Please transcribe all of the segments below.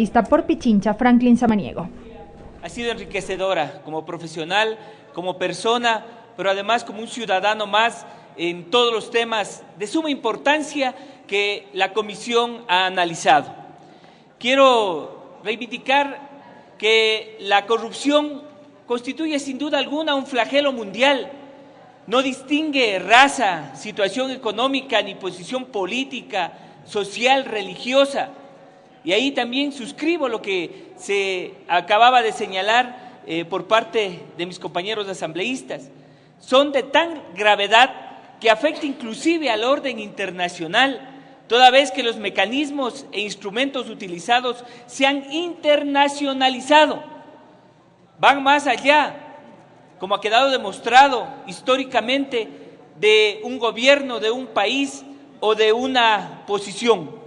Por Pichincha, Franklin Samaniego. Ha sido enriquecedora como profesional, como persona, pero además como un ciudadano más en todos los temas de suma importancia que la comisión ha analizado. Quiero reivindicar que la corrupción constituye sin duda alguna un flagelo mundial. No distingue raza, situación económica, ni posición política, social, religiosa. Y ahí también suscribo lo que se acababa de señalar por parte de mis compañeros asambleístas. Son de tan gravedad que afecta inclusive al orden internacional, toda vez que los mecanismos e instrumentos utilizados se han internacionalizado. Van más allá, como ha quedado demostrado históricamente, de un gobierno, de un país o de una posición.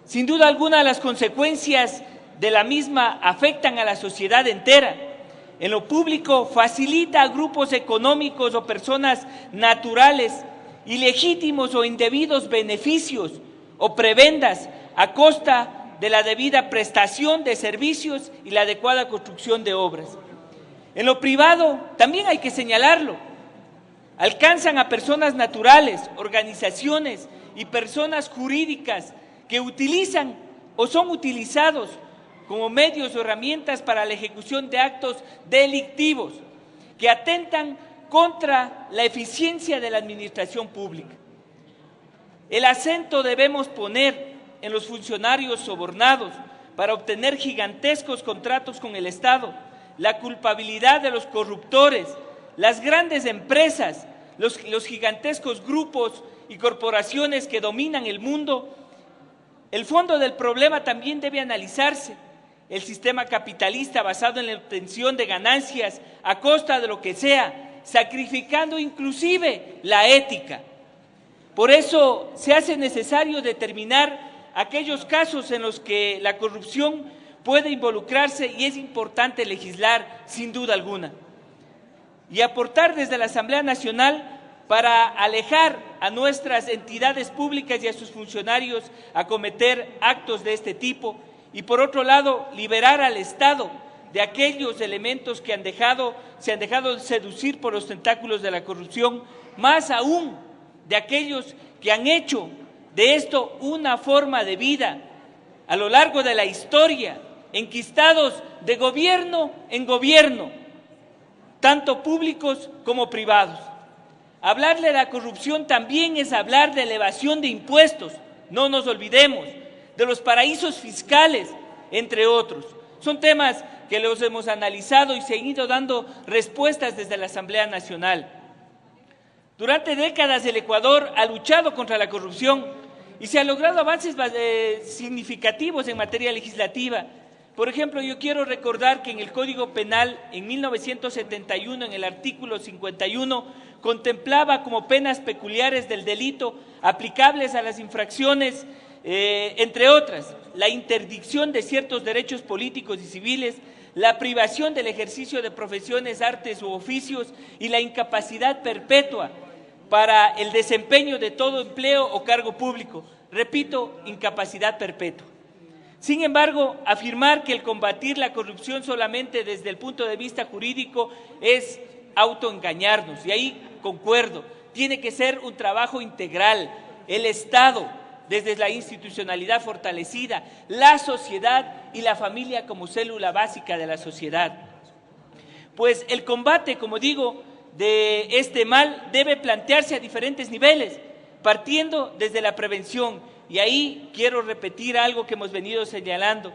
Sin duda alguna, las consecuencias de la misma afectan a la sociedad entera. En lo público facilita a grupos económicos o personas naturales ilegítimos o indebidos beneficios o prebendas a costa de la debida prestación de servicios y la adecuada construcción de obras. En lo privado también hay que señalarlo. Alcanzan a personas naturales, organizaciones y personas jurídicas que utilizan o son utilizados como medios o herramientas para la ejecución de actos delictivos que atentan contra la eficiencia de la administración pública. El acento debemos poner en los funcionarios sobornados para obtener gigantescos contratos con el Estado, la culpabilidad de los corruptores, las grandes empresas, los gigantescos grupos y corporaciones que dominan el mundo. El fondo del problema también debe analizarse. El sistema capitalista basado en la obtención de ganancias a costa de lo que sea, sacrificando inclusive la ética. Por eso se hace necesario determinar aquellos casos en los que la corrupción puede involucrarse y es importante legislar sin duda alguna. Y aportar desde la Asamblea Nacional para alejar a nuestras entidades públicas y a sus funcionarios a cometer actos de este tipo y, por otro lado, liberar al Estado de aquellos elementos que se han dejado seducir por los tentáculos de la corrupción, más aún de aquellos que han hecho de esto una forma de vida a lo largo de la historia, enquistados de gobierno en gobierno, tanto públicos como privados. Hablarle de la corrupción también es hablar de elevación de impuestos, no nos olvidemos, de los paraísos fiscales, entre otros. Son temas que los hemos analizado y seguido dando respuestas desde la Asamblea Nacional. Durante décadas el Ecuador ha luchado contra la corrupción y se han logrado avances significativos en materia legislativa. Por ejemplo, yo quiero recordar que en el Código Penal, en 1971, en el artículo 51, contemplaba como penas peculiares del delito aplicables a las infracciones, entre otras, la interdicción de ciertos derechos políticos y civiles, la privación del ejercicio de profesiones, artes u oficios y la incapacidad perpetua para el desempeño de todo empleo o cargo público. Repito, incapacidad perpetua. Sin embargo, afirmar que el combatir la corrupción solamente desde el punto de vista jurídico es autoengañarnos, y ahí concuerdo, tiene que ser un trabajo integral. El Estado, desde la institucionalidad fortalecida, la sociedad y la familia como célula básica de la sociedad. Pues el combate, como digo, de este mal debe plantearse a diferentes niveles, partiendo desde la prevención. Y ahí quiero repetir algo que hemos venido señalando,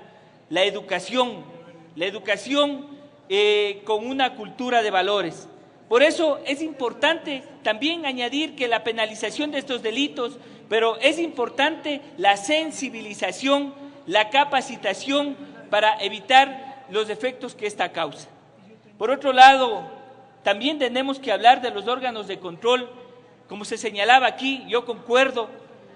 la educación con una cultura de valores. Por eso es importante también añadir que la penalización de estos delitos, pero es importante la sensibilización, la capacitación para evitar los efectos que esta causa. Por otro lado, también tenemos que hablar de los órganos de control. Como se señalaba aquí, yo concuerdo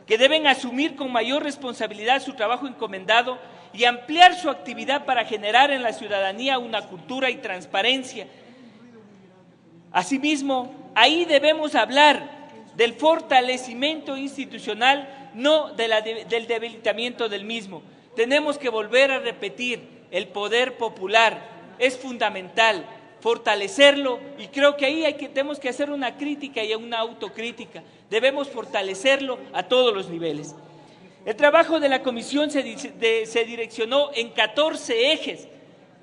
que deben asumir con mayor responsabilidad su trabajo encomendado y ampliar su actividad para generar en la ciudadanía una cultura y transparencia. Asimismo, ahí debemos hablar del fortalecimiento institucional, no del debilitamiento del mismo. Tenemos que volver a repetir, el poder popular es fundamental, fortalecerlo, y creo que ahí tenemos que hacer una crítica y una autocrítica. Debemos fortalecerlo a todos los niveles. El trabajo de la comisión se direccionó en 14 ejes,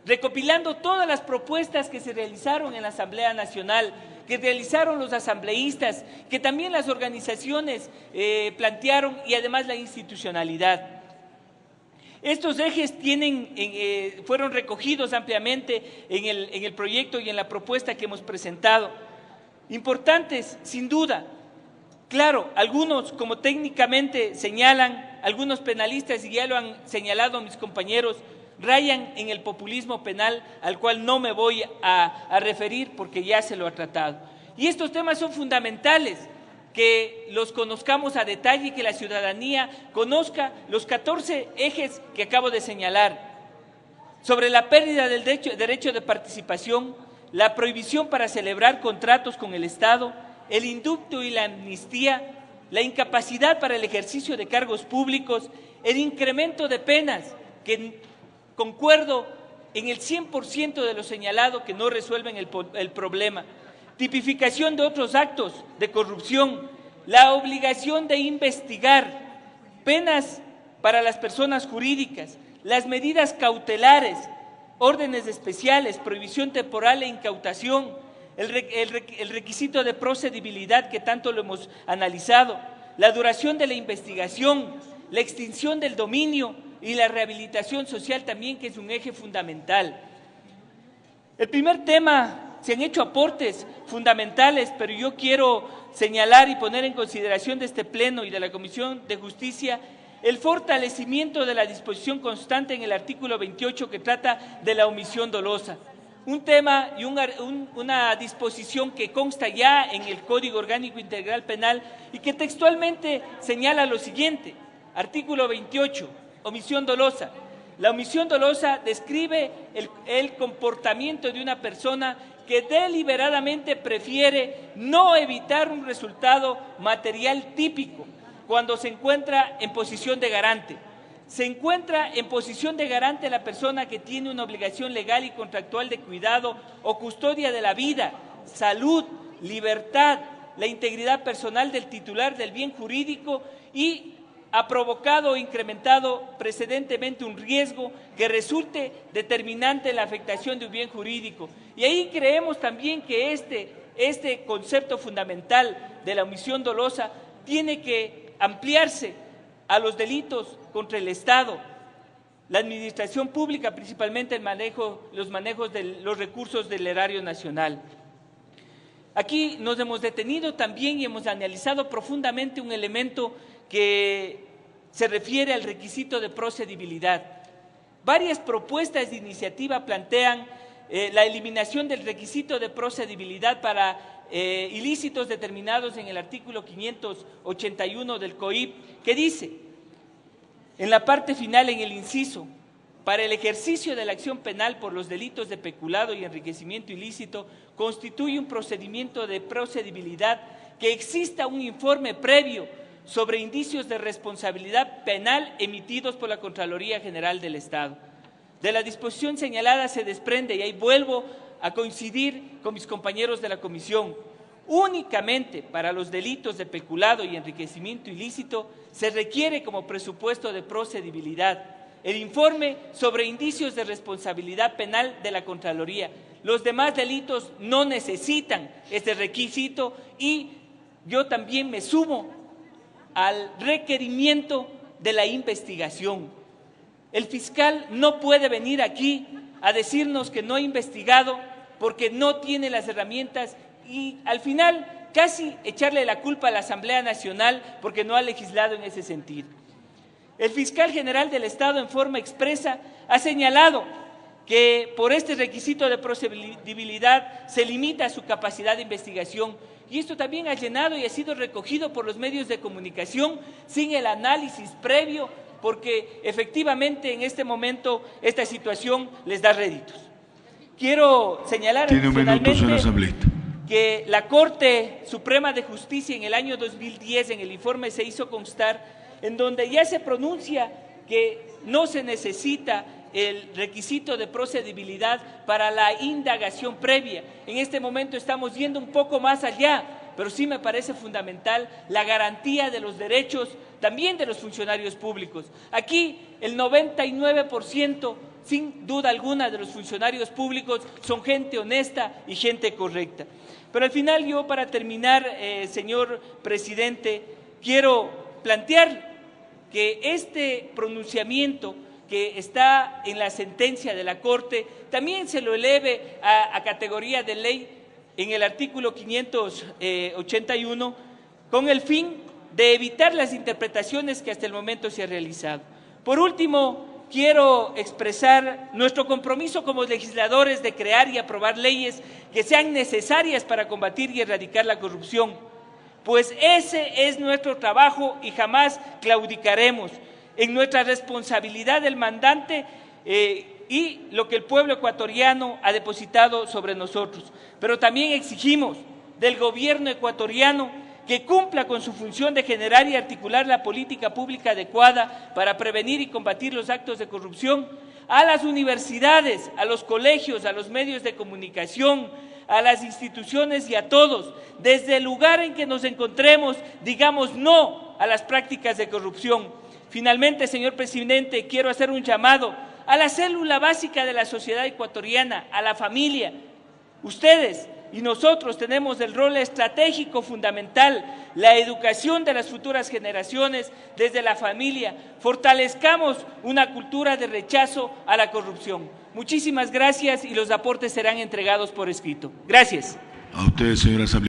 recopilando todas las propuestas que se realizaron en la Asamblea Nacional, que realizaron los asambleístas, que también las organizaciones plantearon, y además la institucionalidad. Estos ejes fueron recogidos ampliamente en el proyecto y en la propuesta que hemos presentado. Importantes, sin duda. Claro, algunos, como técnicamente señalan, algunos penalistas, y ya lo han señalado mis compañeros, rayan en el populismo penal, al cual no me voy a referir porque ya se lo ha tratado. Y estos temas son fundamentales, que los conozcamos a detalle y que la ciudadanía conozca los 14 ejes que acabo de señalar. Sobre la pérdida del derecho de participación, la prohibición para celebrar contratos con el Estado, el indulto y la amnistía, la incapacidad para el ejercicio de cargos públicos, el incremento de penas, que concuerdo en el 100% de lo señalado, que no resuelven el problema, tipificación de otros actos de corrupción, la obligación de investigar, penas para las personas jurídicas, las medidas cautelares, órdenes especiales, prohibición temporal e incautación, el requisito de procedibilidad que tanto lo hemos analizado, la duración de la investigación, la extinción del dominio y la rehabilitación social también, que es un eje fundamental. El primer tema, se han hecho aportes fundamentales, pero yo quiero señalar y poner en consideración de este Pleno y de la Comisión de Justicia el fortalecimiento de la disposición constante en el artículo 28 que trata de la omisión dolosa. Un tema y una disposición que consta ya en el Código Orgánico Integral Penal y que textualmente señala lo siguiente: artículo 28, omisión dolosa. La omisión dolosa describe el comportamiento de una persona que deliberadamente prefiere no evitar un resultado material típico cuando se encuentra en posición de garante. Se encuentra en posición de garante la persona que tiene una obligación legal y contractual de cuidado o custodia de la vida, salud, libertad, la integridad personal del titular del bien jurídico y ha provocado o incrementado precedentemente un riesgo que resulte determinante en la afectación de un bien jurídico. Y ahí creemos también que este concepto fundamental de la omisión dolosa tiene que ampliarse a los delitos contra el Estado, la administración pública, principalmente los manejos de los recursos del erario nacional. Aquí nos hemos detenido también y hemos analizado profundamente un elemento que se refiere al requisito de procedibilidad. Varias propuestas de iniciativa plantean la eliminación del requisito de procedibilidad para ilícitos determinados en el artículo 581 del COIP, que dice, en la parte final, en el inciso, para el ejercicio de la acción penal por los delitos de peculado y enriquecimiento ilícito, constituye un procedimiento de procedibilidad que exista un informe previo sobre indicios de responsabilidad penal emitidos por la Contraloría General del Estado. De la disposición señalada se desprende, y ahí vuelvo a coincidir con mis compañeros de la Comisión, únicamente para los delitos de peculado y enriquecimiento ilícito se requiere como presupuesto de procedibilidad el informe sobre indicios de responsabilidad penal de la Contraloría. Los demás delitos no necesitan este requisito y yo también me sumo al requerimiento de la investigación. El fiscal no puede venir aquí a decirnos que no ha investigado porque no tiene las herramientas y al final casi echarle la culpa a la Asamblea Nacional porque no ha legislado en ese sentido. El fiscal general del Estado en forma expresa ha señalado que por este requisito de procedibilidad se limita su capacidad de investigación. Y esto también ha llenado y ha sido recogido por los medios de comunicación sin el análisis previo, porque efectivamente en este momento esta situación les da réditos. Quiero señalar que la Corte Suprema de Justicia en el año 2010, en el informe se hizo constar, en donde ya se pronuncia que no se necesita el requisito de procedibilidad para la indagación previa. En este momento estamos yendo un poco más allá, pero sí me parece fundamental la garantía de los derechos también de los funcionarios públicos. Aquí el 99%, sin duda alguna, de los funcionarios públicos son gente honesta y gente correcta. Pero al final yo, para terminar, señor presidente, quiero plantear que este pronunciamiento que está en la sentencia de la Corte también se lo eleve a categoría de ley en el artículo 581, con el fin de evitar las interpretaciones que hasta el momento se han realizado. Por último, quiero expresar nuestro compromiso como legisladores de crear y aprobar leyes que sean necesarias para combatir y erradicar la corrupción, pues ese es nuestro trabajo y jamás claudicaremos en nuestra responsabilidad del mandante y lo que el pueblo ecuatoriano ha depositado sobre nosotros. Pero también exigimos del gobierno ecuatoriano que cumpla con su función de generar y articular la política pública adecuada para prevenir y combatir los actos de corrupción, a las universidades, a los colegios, a los medios de comunicación, a las instituciones y a todos, desde el lugar en que nos encontremos, digamos no a las prácticas de corrupción. Finalmente, señor presidente, quiero hacer un llamado a la célula básica de la sociedad ecuatoriana, a la familia. Ustedes y nosotros tenemos el rol estratégico fundamental, la educación de las futuras generaciones desde la familia. Fortalezcamos una cultura de rechazo a la corrupción. Muchísimas gracias y los aportes serán entregados por escrito. Gracias. A usted, señora